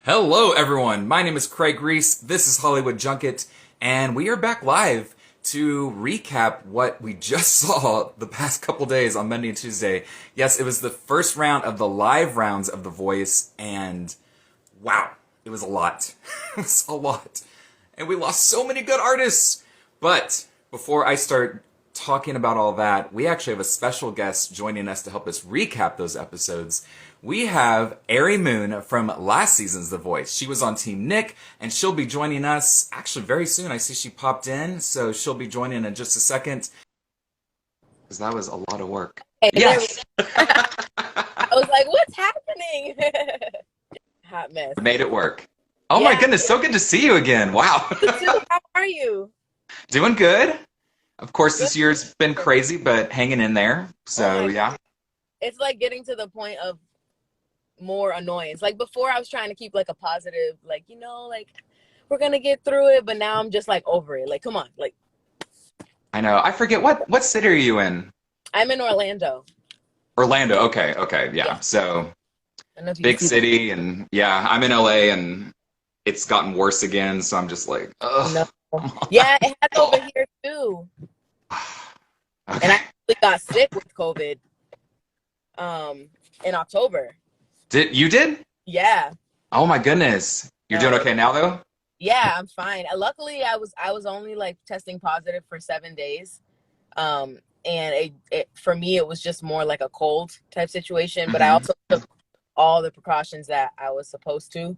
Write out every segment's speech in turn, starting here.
Hello, everyone. My name is Craig Reese. This is Hollywood Junket, and we are back live to recap what we just saw the past couple days on Monday and Tuesday. Yes, it was the first round of the live rounds of The Voice, and wow, it was a lot. It was a lot. And we lost so many good artists. But before I start talking about all that, we actually have a special guest joining us to help us recap those episodes. We have Arei Moon from last season's The Voice. She was on Team Nick, and she'll be joining us actually very soon. I see she popped in, so she'll be joining in just a second. Because that was a lot of work. Hey, yes! I was like, what's happening? Hot mess. We made it work. Oh my goodness, so good to see you again. Wow. You too. How are you? Doing good. Of course, this year's been crazy, but hanging in there. So, yeah. It's like getting to the point of more annoyance. Like before I was trying to keep like a positive, like, like we're gonna get through it, but now I'm just like over it. Like, come on, like. I know. I forget what city are you in? I'm in Orlando. Orlando. Okay. Yeah. So big city, and yeah, I'm in LA, and it's gotten worse again. So I'm just like, ugh. No. Yeah, it has over here too. Okay. And I actually got sick with COVID in October. You did? Yeah. Oh my goodness. You're doing okay now though? Yeah, I'm fine. Luckily, I was only like testing positive for 7 days, and it for me it was just more like a cold type situation. But I also took all the precautions that I was supposed to,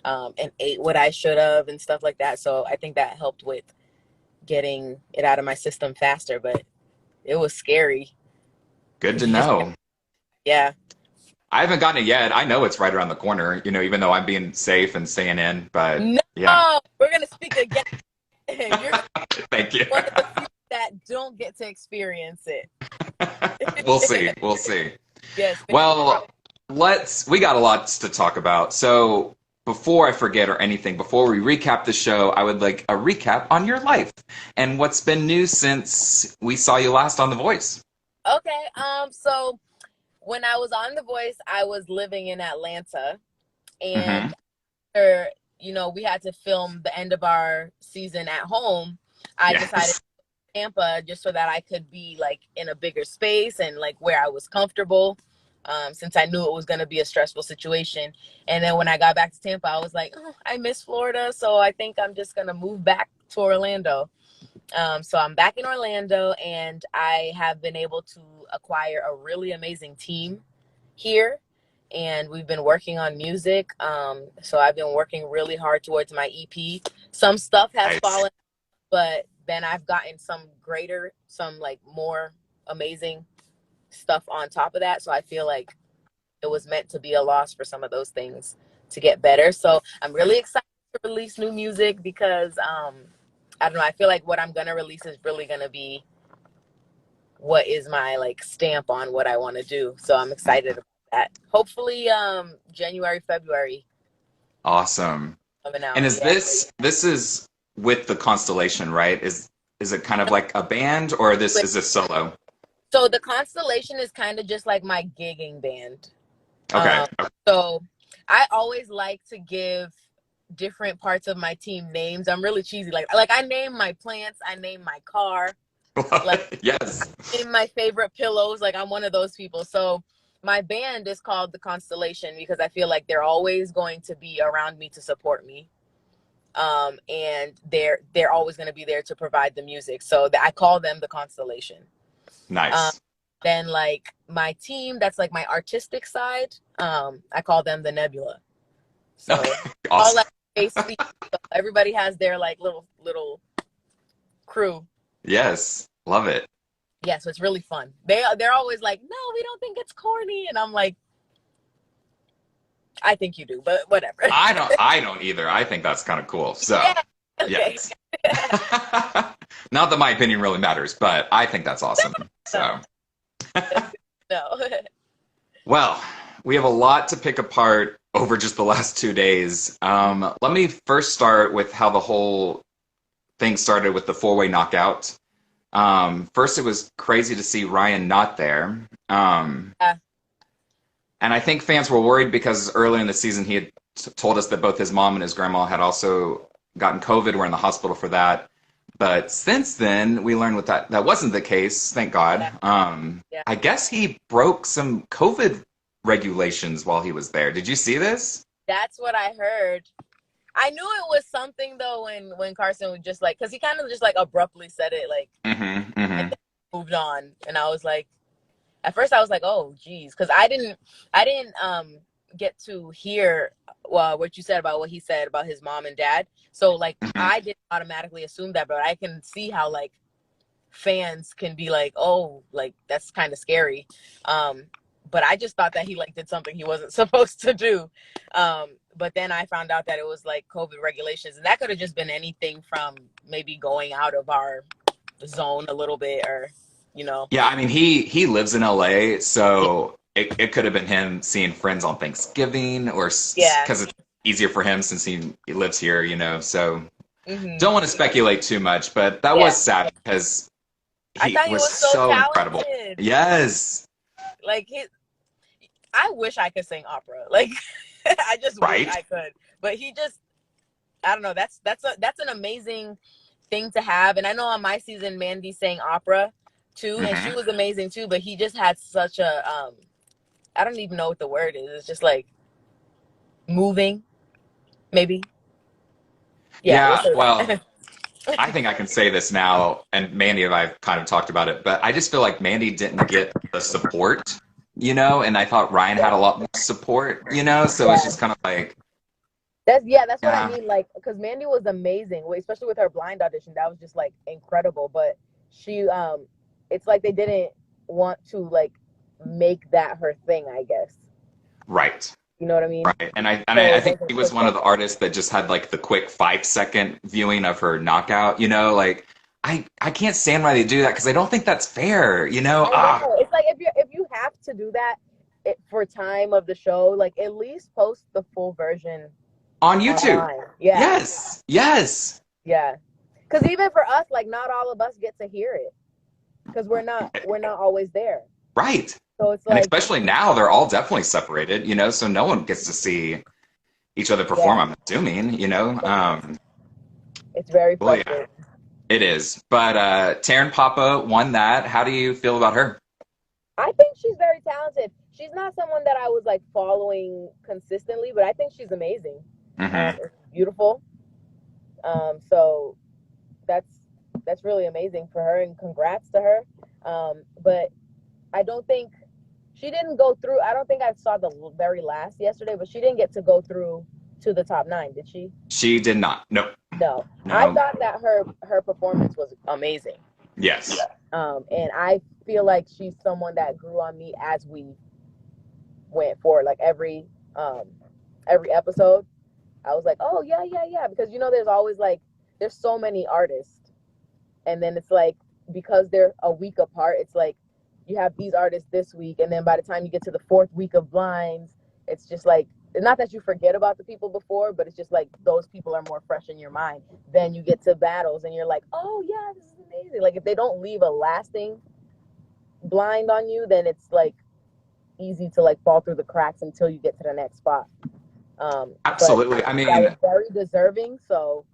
and ate what I should have and stuff like that. So I think that helped with getting it out of my system faster. But it was scary. Good to know. Yeah. I haven't gotten it yet. I know it's right around the corner, even though I'm being safe and staying in, but no, yeah. We're going to speak again. You're Thank you. one of the people that don't get to experience it. We'll see. We'll see. Yes. Well, we got a lot to talk about. So before I forget or anything, before we recap the show, I would like a recap on your life and what's been new since we saw you last on The Voice. Okay. So when I was on The Voice, I was living in Atlanta, and after, we had to film the end of our season at home. I decided to go to Tampa just so that I could be like in a bigger space and like where I was comfortable, since I knew it was going to be a stressful situation. And then when I got back to Tampa, I was like, oh, I miss Florida, so I think I'm just going to move back to Orlando. So I'm back in Orlando, and I have been able to acquire a really amazing team here, and we've been working on music. So I've been working really hard towards my EP. Some stuff has fallen, but then I've gotten some like more amazing stuff on top of that. So I feel like it was meant to be a loss for some of those things to get better. So I'm really excited to release new music because, I don't know, I feel like what I'm going to release is really going to be what is my like stamp on what I want to do. So I'm excited about that. Hopefully January, February. Awesome. Coming out. And is this is with the Constellation, right? Is it kind of like a band, or is this solo? So the Constellation is kind of just like my gigging band. Okay. So I always like to give different parts of my team names. I'm really cheesy. Like I name my plants, I name my car. Like yes. In my favorite pillows. Like I'm one of those people. So my band is called the Constellation because I feel like they're always going to be around me to support me. And they're always going to be there to provide the music. So I call them the Constellation. Nice. Then like my team, that's like my artistic side. I call them the Nebula. So awesome. all that basically, everybody has their like little crew. Yes, love it. Yeah, so it's really fun. They're always like, no, we don't think it's corny, and I'm like, I think you do, but whatever. I don't either. I think that's kind of cool. So yeah, okay. Yes. Not that my opinion really matters, but I think that's awesome. So no. Well, we have a lot to pick apart over just the last 2 days. Let me first start with how the whole thing started with the four-way knockout. First, it was crazy to see Ryan not there. And I think fans were worried because early in the season he had told us that both his mom and his grandma had also gotten COVID, were in the hospital for that. But since then, we learned that wasn't the case, thank God. Yeah. I guess he broke some COVID regulations while he was there. Did you see this? That's what I heard. I knew it was something though when Carson was just like, because he kind of just like abruptly said it, like, and then moved on, and I was like, at first I was like, oh geez, because I didn't get to hear what you said about what he said about his mom and dad, so like I didn't automatically assume that, but I can see how like fans can be like, oh, like that's kind of scary. But I just thought that he like did something he wasn't supposed to do. But then I found out that it was like COVID regulations, and that could have just been anything from maybe going out of our zone a little bit, or Yeah, I mean he lives in LA, so it could have been him seeing friends on Thanksgiving, or because it's easier for him since he lives here, so don't want to speculate too much, but that was sad because he was so incredible. Yes. Like I wish I could sing opera. Like I just wish I could. But he just, I don't know, that's an amazing thing to have. And I know on my season Mandy sang opera too, and she was amazing too, but he just had such a I don't even know what the word is. It's just like moving, maybe. Yeah, well, I think I can say this now, and Mandy and I kind of talked about it, but I just feel like Mandy didn't get the support, and I thought Ryan had a lot more support, so it's just kind of like. That's what I mean, like, because Mandy was amazing, especially with her blind audition. That was just like incredible, but she, it's like they didn't want to like make that her thing, I guess. Right. You know what I mean? Right. And I think he was one of the artists that just had like the quick 5-second viewing of her knockout, like I can't stand why they do that, because I don't think that's fair, It's like if you have to do that for time of the show, like at least post the full version on YouTube. Online. Yeah. Yes. Yeah. Because even for us, like not all of us get to hear it, because we're not always there. Right. So it's like, and especially now, they're all definitely separated, so no one gets to see each other perform, I'm assuming, It's very frustrating. Well, yeah, it is. But Taryn Papa won that. How do you feel about her? I think she's very talented. She's not someone that I was like following consistently, but I think she's amazing. Beautiful. So that's really amazing for her, and congrats to her. But I don't think she didn't go through. I don't think I saw the very last yesterday, but she didn't get to go through to the top 9, did she? She did not. Nope. No. I thought that her performance was amazing. Yes. And I feel like she's someone that grew on me as we went forward. Like every episode, I was like, oh yeah, because there's always like there's so many artists, and then it's like because they're a week apart, it's like you have these artists this week, and then by the time you get to the 4th week of blinds, it's just like, not that you forget about the people before, but it's just like those people are more fresh in your mind. Then you get to battles and you're like, oh yeah, this is amazing. Like if they don't leave a lasting blind on you, then it's like easy to like fall through the cracks until you get to the next spot. Absolutely. I mean, that was very deserving. So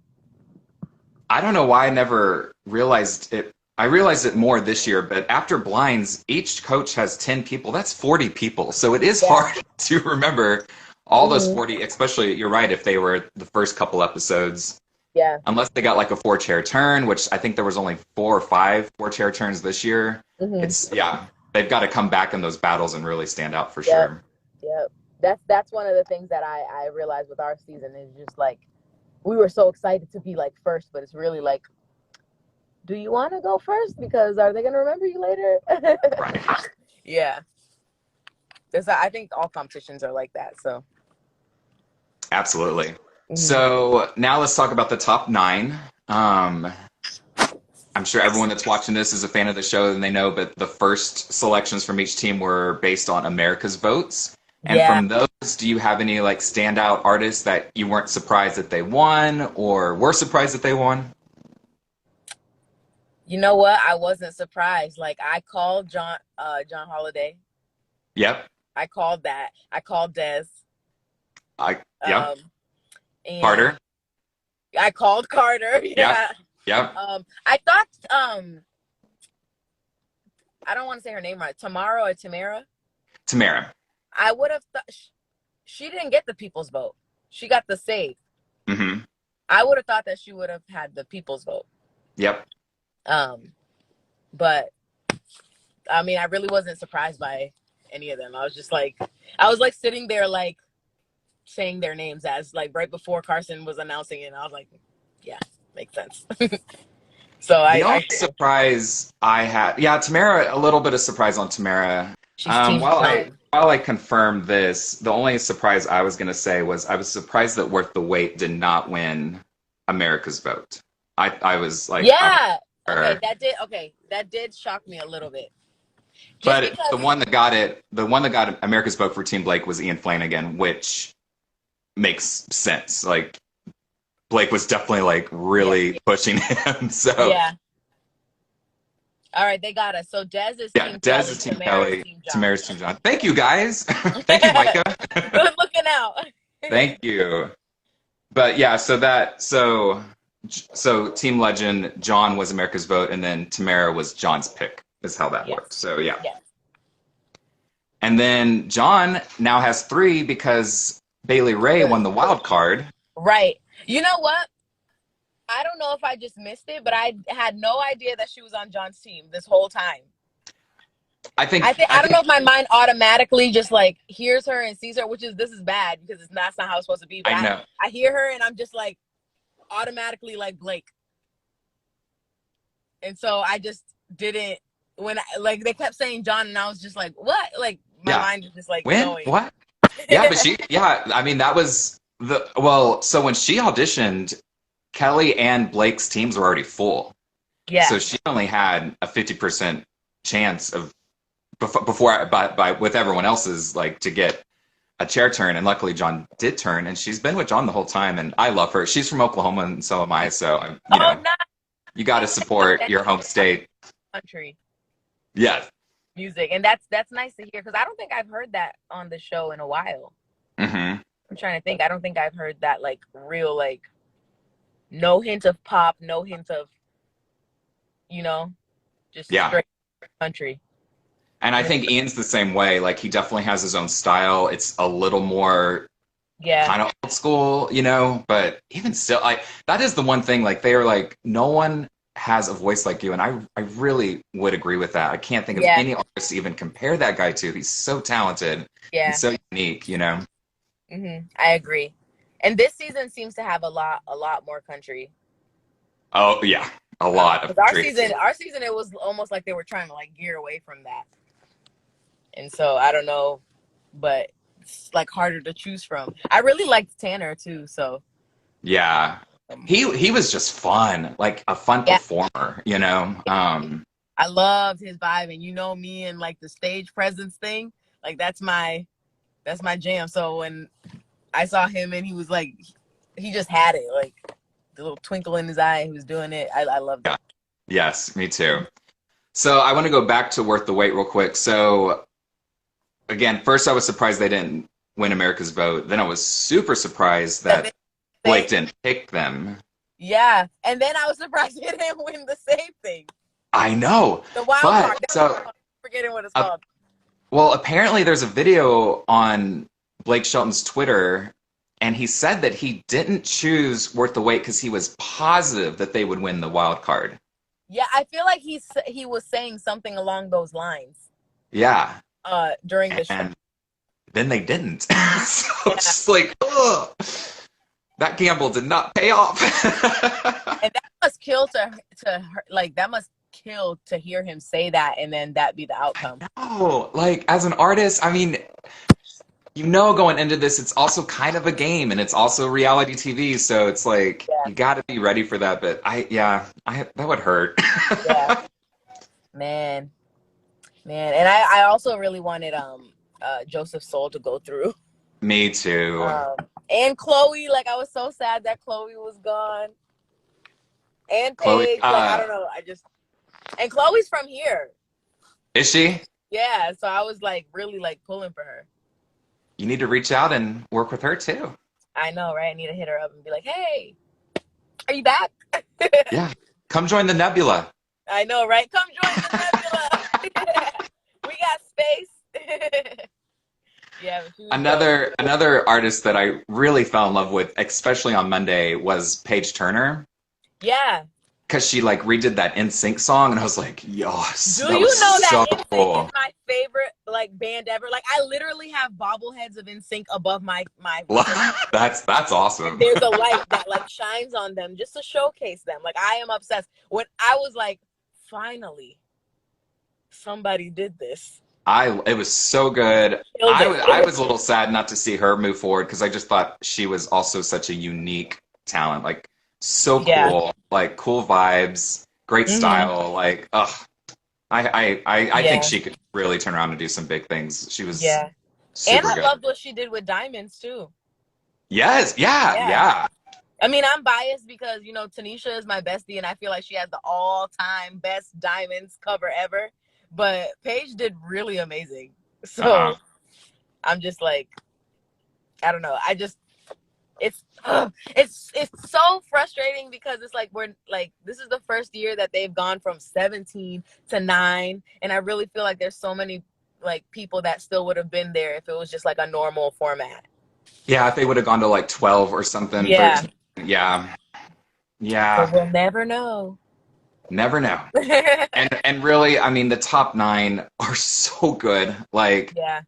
I don't know why I never realized it. I realized it more this year, but after blinds, each coach has 10 people. That's 40 people. So it is hard to remember all those 40, especially, you're right, if they were the first couple episodes. Yeah. Unless they got like a 4-chair turn, which I think there was only 4 or 5 4-chair turns this year. It's, they've got to come back in those battles and really stand out for sure. Yeah. That's one of the things that I realized with our season is just like, we were so excited to be like first, but it's really like, do you want to go first? Because are they going to remember you later? Right. Yeah. I think all competitions are like that. So. Absolutely. So now let's talk about the top 9. I'm sure everyone that's watching this is a fan of the show and they know, but the first selections from each team were based on America's votes. And from those, do you have any like standout artists that you weren't surprised that they won or were surprised that they won? You know what? I wasn't surprised. Like I called John Holiday. Yep. I called that. I called Des. Yeah. Um, and Carter. I called Carter. Yeah. Yeah. Yeah. I thought I don't want to say her name right. Tamara or Tamara. Tamara. I would have thought she didn't get the people's vote. She got the save. Mm-hmm. I would have thought that she would have had the people's vote. Yep. But I mean, I really wasn't surprised by any of them. I was like sitting there like saying their names as like right before Carson was announcing it. And I was like, yeah, makes sense. So The only surprise I had, yeah, Tamara, a little bit of surprise on Tamara. She's team While I confirmed this, the only surprise I was going to say was I was surprised that Worth the Wait did not win America's vote. I was like, yeah, that did shock me a little bit. But the one that got America's vote for Team Blake was Ian Flanagan, which makes sense. Like Blake was definitely like really pushing him. So yeah. All right, they got us. So Des is Team Des Kelly, is Team Tamara's Kelly, Team John. Tamara's Team John. Thank you guys. Thank you, Micah. Good looking out. Thank you. But yeah, so Team Legend, John was America's vote, and then Tamara was John's pick. Is how that worked. So yeah. Yes. And then John now has 3 because Bailee Ray won the wild card. Right. You know what? I don't know if I just missed it, but I had no idea that she was on John's team this whole time. I don't know if my mind automatically just like hears her and sees her, this is bad because that's not how it's supposed to be. But I know. I hear her and I'm just like automatically like Blake. And so I just didn't like they kept saying John and I was just like, what? Like my mind is just like going. What? Yeah, but I mean that was so when she auditioned, Kelly and Blake's teams were already full. Yeah. So she only had a 50% chance of before by with everyone else's like to get a chair turn, and luckily John did turn, and she's been with John the whole time, and I love her. She's from Oklahoma, and so am I. So you got to support your home state. Country. Yes. Music, and that's nice to hear because I don't think I've heard that on the show in a while. Mm-hmm. I'm trying to think. I don't think I've heard that like real like no hint of pop, no hint of just straight country. And I think Ian's the same way. Like he definitely has his own style. It's a little more kind of old school, but even still, that is the one thing. Like they are like no one has a voice like you, and I really would agree with that. I can't think of any artist to even compare that guy to. He's so talented. Yeah. He's so unique, Mm-hmm. I agree. And this season seems to have a lot more country. Oh yeah, a lot of country. Our season, it was almost like they were trying to like gear away from that. And so I don't know, but it's like harder to choose from. I really liked Tanner too, so. Yeah. He was just fun, like a fun performer, I loved his vibe, and me and like the stage presence thing, like that's my jam. So when I saw him and he was like, he just had it, like the little twinkle in his eye, he was doing it. I loved it. Yes, me too. So I want to go back to Worth the Wait real quick. So again, first I was surprised they didn't win America's vote. Then I was super surprised that Blake didn't pick them. Yeah, and then I was surprised he didn't win the same thing. I know. The wild card. So forgetting what it's called. Well, apparently there's a video on Blake Shelton's Twitter, and he said that he didn't choose Worth the Wait because he was positive that they would win the wild card. Yeah, I feel like he was saying something along those lines. Yeah. During the show. And then they didn't. So it's just like, ugh. That gamble did not pay off. And that must kill to her, like that must kill to hear him say that and then that be the outcome. Oh, like as an artist, I mean, going into this, it's also kind of a game and it's also reality TV, so it's like you got to be ready for that. But that would hurt. Yeah, man, and I also really wanted Joseph Soul to go through. Me too. And Chloe, like I was so sad that Chloe was gone. And Paige, I don't know, and Chloe's from here. Is she? Yeah, so I was like really like pulling for her. You need to reach out and work with her too. I know, right? I need to hit her up and be like, "Hey, are you back?" Yeah. Come join the Nebula. I know, right? Come join the Nebula. We got space. Yeah, but she was dope. Another artist that I really fell in love with, especially on Monday, was Paige Turner. Yeah. Because she like redid that NSYNC song, and I was like, yes, Do that you was know that so NSYNC is cool. my favorite like band ever? Like I literally have bobbleheads of NSYNC above my refrigerator. That's And awesome. there's a light that like shines on them just to showcase them. Like I am obsessed. When I was like, finally, somebody did this. It was so good. Killed I it. was a little sad not to see her move forward because I just thought she was also such a unique talent. Like so Yeah. cool, like cool vibes, great Hmm. style. Like, ugh, I think Yeah. she could really turn around and do some big things. She was Yeah. And super I good. loved what she did with Diamonds too. Yes, yeah, Yeah. yeah. I mean, I'm biased because, Tanisha is my bestie and I feel like she has the all-time best Diamonds cover ever. But Paige did really amazing. Uh-huh. So I'm just like, I don't know. It's it's so frustrating because it's like we're like this is the first year that they've gone from 17 to 9, and I really feel like there's so many like people that still would have been there if it was just like a normal format. Yeah, if they would have gone to like 12 or something, Yeah, 13. Yeah. but Yeah. we'll never know. Never know. And really, I mean, the top nine are so good. Like, Yeah,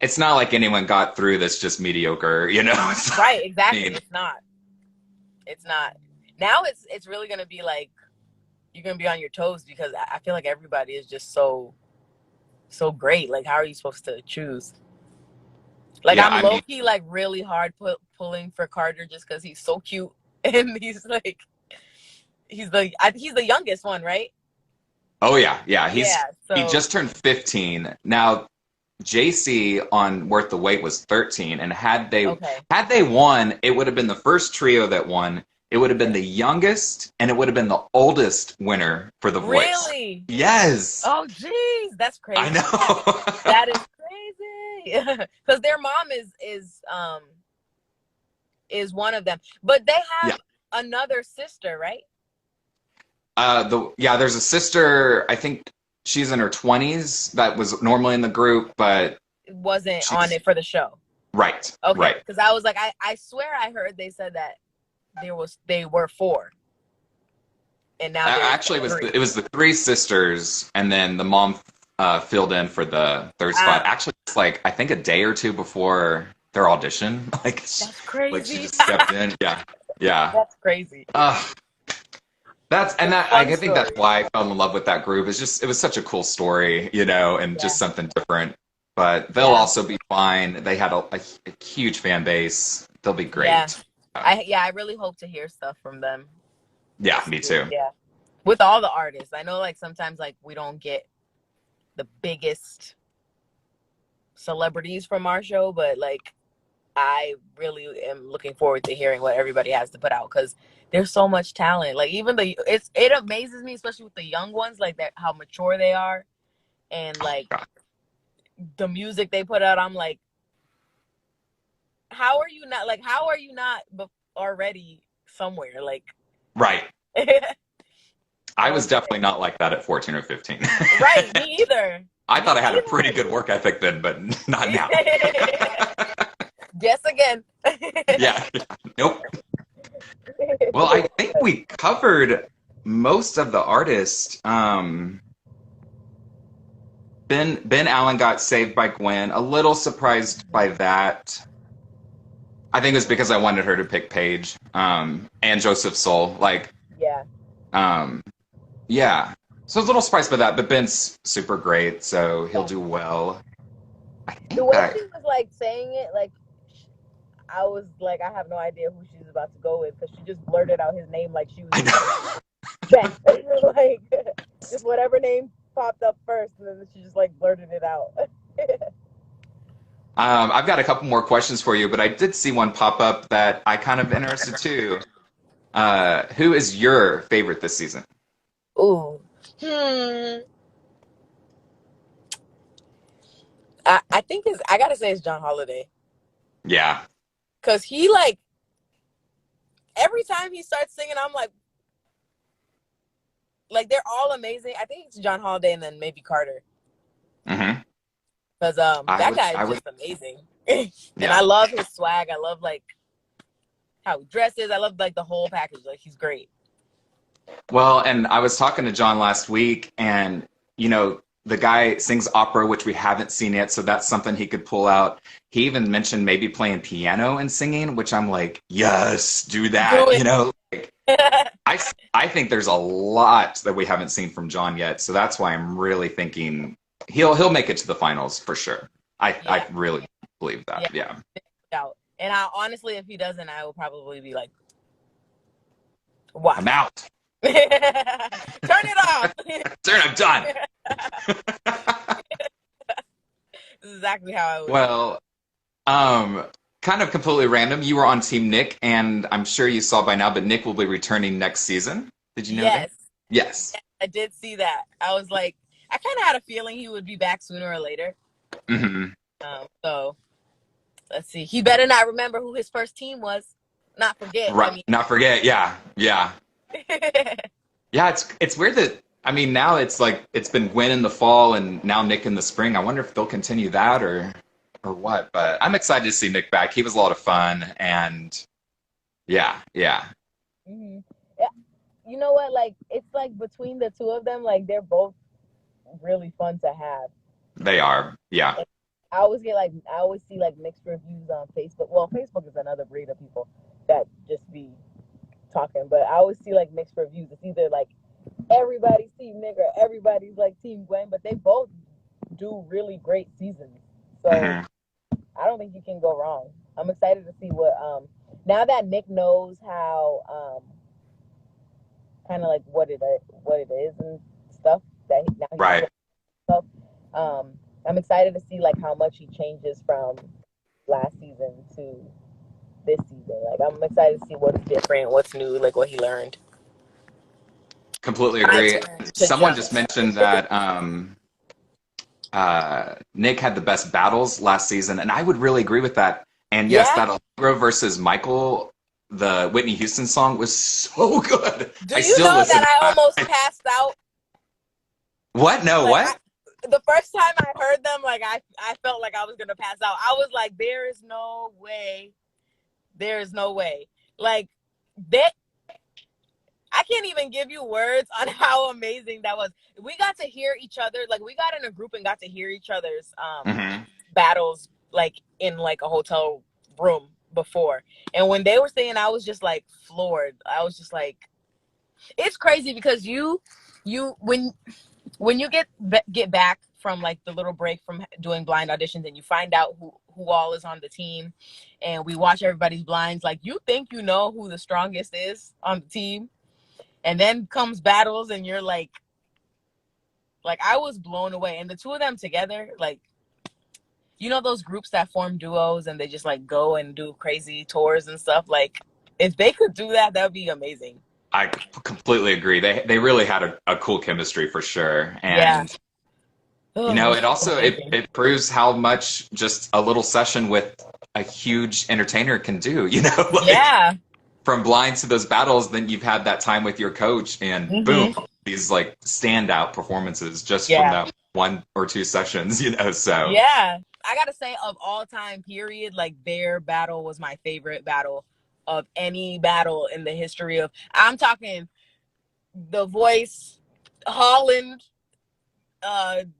it's not like anyone got through this just mediocre, you know? It's like, right, I exactly. mean, It's not now. It's really gonna be like you're gonna be on your toes because I feel like everybody is just so great. Like, how are you supposed to choose? Like, yeah, I'm I low mean, key like really hard pulling for Carter just because he's so cute and he's like he's the youngest one, right? oh yeah, yeah. Yeah. He So just turned 15. Now, JC on Worth the Wait was 13, and okay. had they won, it would have been the first trio that won. It would have been the youngest, and it would have been the oldest winner for The Voice. Really? Yes, Oh, geez, that's I crazy. know. That is crazy. Because their mom is one of them, but they have Yeah. another sister, right? There's a sister. I think she's in her 20s that was normally in the group, but It wasn't on she's it for the show. right, Okay, right. because I was like, I swear I heard they said that they were four, and now there's Actually, three. it was the three sisters, and then the mom filled in for the third spot. Ah, Actually, it's like I think a day or two before their audition, that's like she crazy. just stepped in. Yeah, yeah. That's crazy. Uh, Fun I think that's story. why I fell in love with that group. It's just it was such a cool story, you know, and Yeah, just something different. But they'll yeah, also be fine. They had a huge fan base. They'll be yeah. great. I really hope to hear stuff from them Yeah, this me year. too. Yeah, with all the artists, I know like sometimes like we don't get the biggest celebrities from our show, but like I really am looking forward to hearing what everybody has to put out because there's so much talent. Like even it amazes me, especially with the young ones, like that how mature they are and Oh like God. the music they put out. I'm like, how are you not already somewhere? Like, Right. I was so definitely not like that at 14 or 15. right, me either. I thought Me I had a pretty good work ethic then, but not now. either. Guess again. Yeah. Nope. Well, I think we covered most of the artists. Ben Allen got saved by Gwen. A little surprised by that. I think it was because I wanted her to pick Paige, and Joseph Soul. Like, Yeah. um, yeah. So I was a little surprised by that, but Ben's super great, so he'll Yeah. do well. I The think way that she was like saying it, like I was like, I have no idea who she's about to go with because she just blurted out his name like she was I know. Ben. Like just whatever name popped up first, and then she just like blurted it out. I've got a couple more questions for you, but I did see one pop up that I kind of interested too. Who is your favorite this season? Ooh. Hmm. I think I gotta say it's John Holiday. Yeah. Cause he like every time he starts singing, I'm like they're all amazing. I think it's John Holiday and then maybe Carter. Hmm. Cause that guy is I would, just amazing. And I yeah. love his swag. I love like how he dresses. I love like the whole package. Like he's great. Well, and I was talking to John last week, and the guy sings opera, which we haven't seen yet, so that's something he could pull out. He even mentioned maybe playing piano and singing, which I'm like, yes, do Do that. it. Like, I think there's a lot that we haven't seen from John yet, so that's why I'm really thinking he'll make it to the finals for sure. I Yeah. really believe that. Yeah. Out. And I honestly, if he doesn't, I will probably be like, I'm why? out. Turn it off. Turn, I'm done. This is exactly how I would. Well, kind of completely random. You were on Team Nick, and I'm sure you saw by now, but Nick will be returning next season. Did you know that? Yes. Yes. I did see that. I was like, I kind of had a feeling he would be back sooner or later. Hmm. So let's see. He better not remember who his first team was. Not forget. Right. Not forget. Yeah. Yeah. Yeah. It's weird that now it's like it's been Gwen in the fall and now Nick in the spring. I wonder if they'll continue that or what. But I'm excited to see Nick back. He was a lot of fun, and yeah, yeah. Mm-hmm. Yeah. You know what? Like it's like between the two of them, like they're both really fun to have. They are. Yeah. I always see like mixed reviews on Facebook. Well, Facebook is another breed of people that just be talking, but I always see like mixed reviews. It's either like everybody's team Nick or everybody's like team Gwen, but they both do really great seasons. So Mhm. I don't think you can go wrong. I'm excited to see what now that Nick knows how kind of like what it is and stuff that now he's Right. stuff. I'm excited to see like how much he changes from last season to this season. Like I'm excited to see what's different, what's new, like what he learned. Completely My agree. turn to Someone jump. just mentioned that Nick had the best battles last season, and I would really agree with that. And yes, Yeah. that Allegro versus Michael, the Whitney Houston song, was so good. Do I you still know listen that to I that. almost passed out? What? No, Like what? the first time I heard them, like I felt like I was gonna pass out. I was like, there is no way. There is no way. Like that I can't even give you words on how amazing that was. We got to hear each other, like we got in a group and got to hear each other's Hmm. battles like in like a hotel room before. And when they were saying, I was just like floored. I was just like, it's crazy because you when you get back from like the little break from doing blind auditions and you find out who all is on the team and we watch everybody's blinds, like you think you know who the strongest is on the team, and then comes battles and you're like I was blown away. And the two of them together, like those groups that form duos and they just like go and do crazy tours and stuff, like if they could do that, that would be amazing. I completely agree. They really had a cool chemistry for sure. Yeah. And it also it proves how much just a little session with a huge entertainer can do, like Yeah. from blinds to those battles, then you've had that time with your coach and boom, these like standout performances just from that one or two sessions, so. Yeah. I gotta say, of all time period, like their battle was my favorite battle of any battle in the history of, I'm talking The Voice, Holland,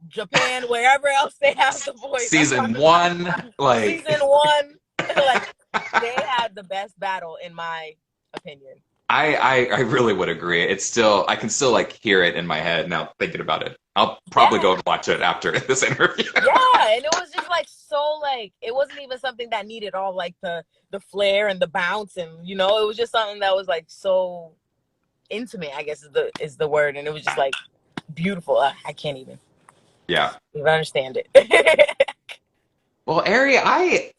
Japan, wherever else they have The Voice. Season one, like season one, like they had the best battle in my opinion. I really would agree. It's still, I can still like hear it in my head now thinking about it. I'll probably go and watch it after this interview. Yeah, and it was just like so like it wasn't even something that needed all like the flair and the bounce, and it was just something that was like so intimate, I guess is the word, and it was just like beautiful. I can't even understand it. Well, Arei, I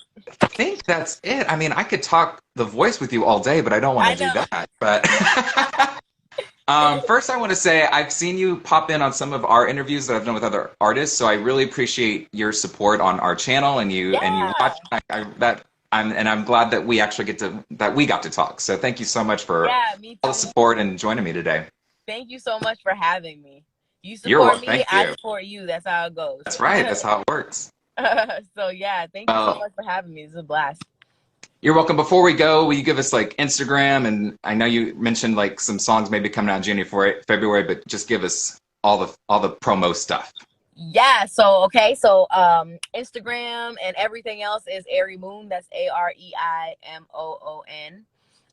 think that's it. I mean, I could talk The Voice with you all day, but I don't want to do that. But First, I want to say I've seen you pop in on some of our interviews that I've done with other artists, so I really appreciate your support on our channel and you Yeah. watch I'm glad that we actually got to talk. So thank you so much for Yeah, me all the too. support and joining me today. Thank you so much for having me. You You're support welcome. me, Thank I you. support you. That's how it goes. That's right. That's how it works. So yeah, thank you so Well, much for having me. This is a blast. you're welcome. Before we go, will you give us like Instagram? And I know you mentioned like some songs maybe coming out in January, February, but just give us all the promo stuff. Yeah, so okay, so Instagram and everything else is Arei Moon. That's AREIMOON.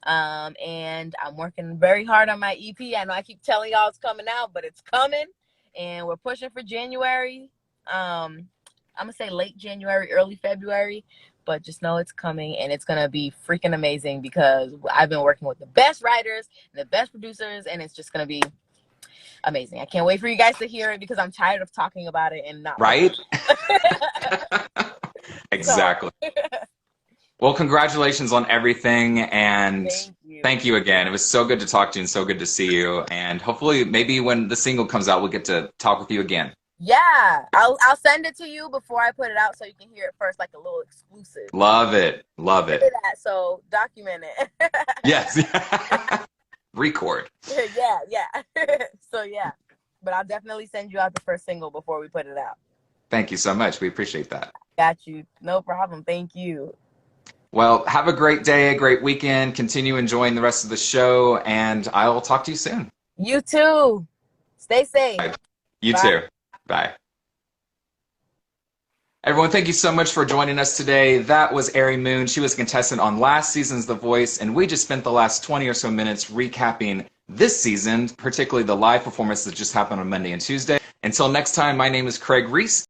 And I'm working very hard on my EP. I know I keep telling y'all it's coming out, but it's coming, and we're pushing for January. I'm gonna say late January, early February, but just know it's coming, and it's gonna be freaking amazing because I've been working with the best writers and the best producers, and it's just gonna be amazing. I can't wait for you guys to hear it because I'm tired of talking about it and not. Right? So, Exactly. Well, congratulations on everything, and thank you. thank you again. It was so good to talk to you and so good to see you. And hopefully, maybe when the single comes out, we'll get to talk with you again. Yeah, I'll send it to you before I put it out so you can hear it first, like a little exclusive. Love it. Love it. That, so document it. Yes. Record. Yeah. So yeah, but I'll definitely send you out the first single before we put it out. Thank you so much. We appreciate that. Got you. No problem. Thank you. Well, have a great day, a great weekend. Continue enjoying the rest of the show, and I will talk to you soon. You too. Stay safe. Bye. You Bye. too. Bye. Everyone, thank you so much for joining us today. That was Arei Moon. She was a contestant on last season's The Voice, and we just spent the last 20 or so minutes recapping this season, particularly the live performance that just happened on Monday and Tuesday. Until next time, my name is Craig Reese.